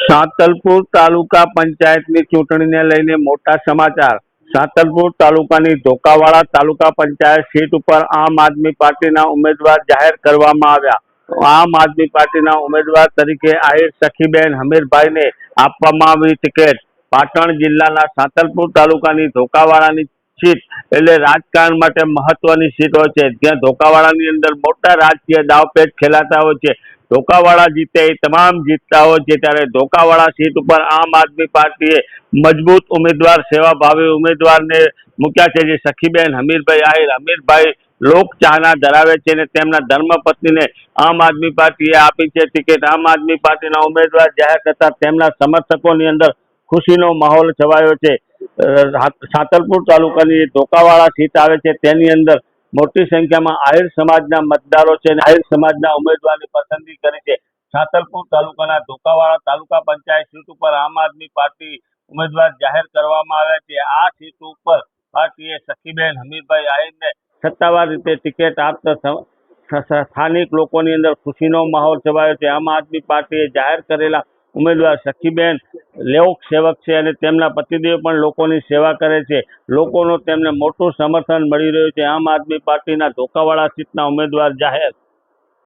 સાંતલપુર તાલુકા પંચાયતની ચૂંટણીને લઈને મોટા સમાચાર। સાંતલપુર તાલુકાની ધોકાવાડા તાલુકા પંચાયત સીટ ઉપર આમ આદમી પાર્ટીના ઉમેદવાર જાહેર કરવામાં આવ્યા। આમ આદમી પાર્ટીના ઉમેદવાર તરીકે આહિર સખીબેન હમીરભાઈને આપવામાં આવી ટિકિટ। પાટણ જિલ્લાના સાંતલપુર તાલુકાની ધોકાવાડાની સીટ એટલે રાજકારણ માટે મહત્વની સીટ હોય છે, જ્યાં ધોકાવાડાની અંદર મોટા રાજકીય દાવપેચ ખેલાતા હોય છે। ધોકાવાડા જીતે એ તમામ જીતતા હોય છે, ત્યારે ધોકાવાડા સીટ ઉપર આમ આદમી પાર્ટીએ મજબૂત ઉમેદવાર, સેવાભાવી ઉમેદવારને મૂક્યા છે, જે સખીબેન હમીરભાઈ આહિર। હમીરભાઈ લોકચાહના ધરાવે છે અને તેમના ધર્મપત્નીને આમ આદમી પાર્ટીએ આપી છે ટિકિટ। આમ આદમી પાર્ટીના ઉમેદવાર જાહેર થતા તેમના સમર્થકોની અંદર ખુશીનો માહોલ છવાયો છે। સાંતલપુર તાલુકાની ધોકાવાડા સીટ આવે છે, તેની અંદર મોટી સંખ્યામાં આહિર સમાજના મતદારો છે અને આહિર સમાજના ઉમેદવારની પસંદગી કરી છે। સાંતલપુર તાલુકાના ધોકાવાડા તાલુકા પંચાયત સીટ ઉપર આમ આદમી પાર્ટી ઉમેદવાર જાહેર કરવામાં આવ્યા છે। આ સીટ ઉપર પાર્ટીએ સખીબેન હમીરભાઈ આહિરને સત્તાવાર રીતે ટિકિટ આપતા સ્થાનિક લોકોની અંદર ખુશીનો માહોલ છવાયો છે। આમ આદમી પાર્ટીએ જાહેર કરેલા ઉમેદવાર સખીબેન લોક સેવક છે અને તેમના પતિદેવ પણ લોકોની સેવા કરે છે। લોકોનો તેમને મોટું સમર્થન મળી રહ્યું છે। આમ આદમી પાર્ટીના ધોકાવાડા સીટના ઉમેદવાર જાહેર।